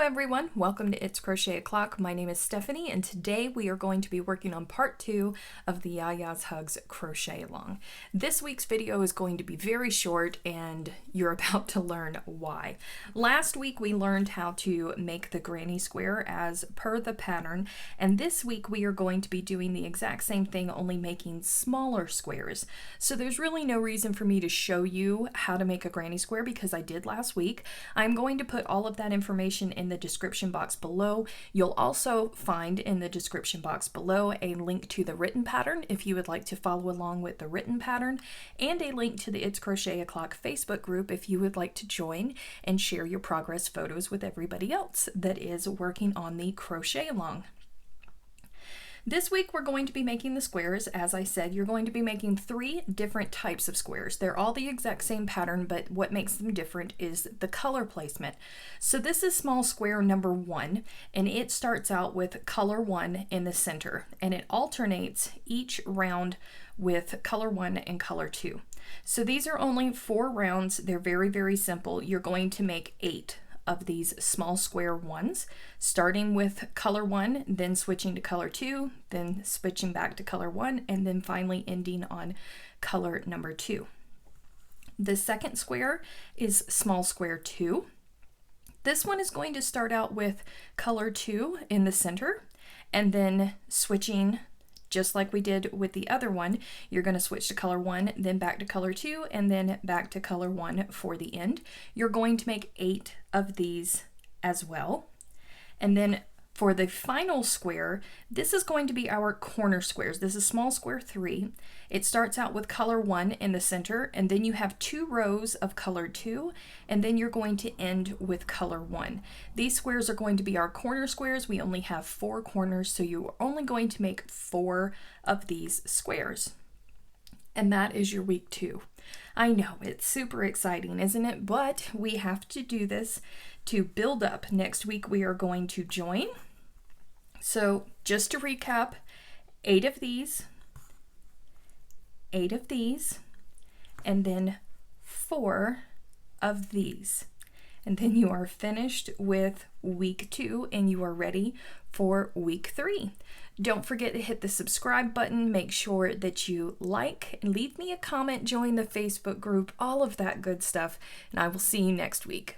everyone, welcome to It's Crochet O'Clock. My name is Stephanie and today we are going to be working on part 2 of the YaYas Hugs Crochet Along. This week's video is going to be very short and you're about to learn why. Last week we learned how to make the granny square as per the pattern, and this week we are going to be doing the exact same thing, only making smaller squares. So there's really no reason for me to show you how to make a granny square because I did last week. I'm going to put all of that information in the description box below. You'll also find in the description box below a link to the written pattern if you would like to follow along with the written pattern, and a link to the It's Crochet O'Clock Facebook group if you would like to join and share your progress photos with everybody else that is working on the crochet along. This week we're going to be making the squares. As I said, you're going to be making 3 different types of squares. They're all the exact same pattern, but what makes them different is the color placement. So this is small square number 1, and it starts out with color 1 in the center, and it alternates each round with color 1 and color 2. So these are only 4 rounds. They're very, very simple. You're going to make 8 of these small square ones, starting with color 1, then switching to color 2, then switching back to color 1, and then finally ending on color number 2. The second square is small square 2. This one is going to start out with color 2 in the center, and then switching just like we did with the other one. You're going to switch to color 1, then back to color 2, and then back to color 1 for the end. You're going to make 8 of these as well. And then for the final square, this is going to be our corner squares. This is small square 3. It starts out with color 1 in the center, and then you have 2 rows of color 2, and then you're going to end with color 1. These squares are going to be our corner squares. We only have 4 corners, so you are only going to make 4 of these squares. And that is your week 2. I know, it's super exciting, isn't it? But we have to do this to build up. Next week we are going to join. So just to recap, 8 of these, 8 of these, and then 4 of these. And then you are finished with week 2 and you are ready for week 3. Don't forget to hit the subscribe button. Make sure that you like, leave me a comment, join the Facebook group, all of that good stuff. And I will see you next week.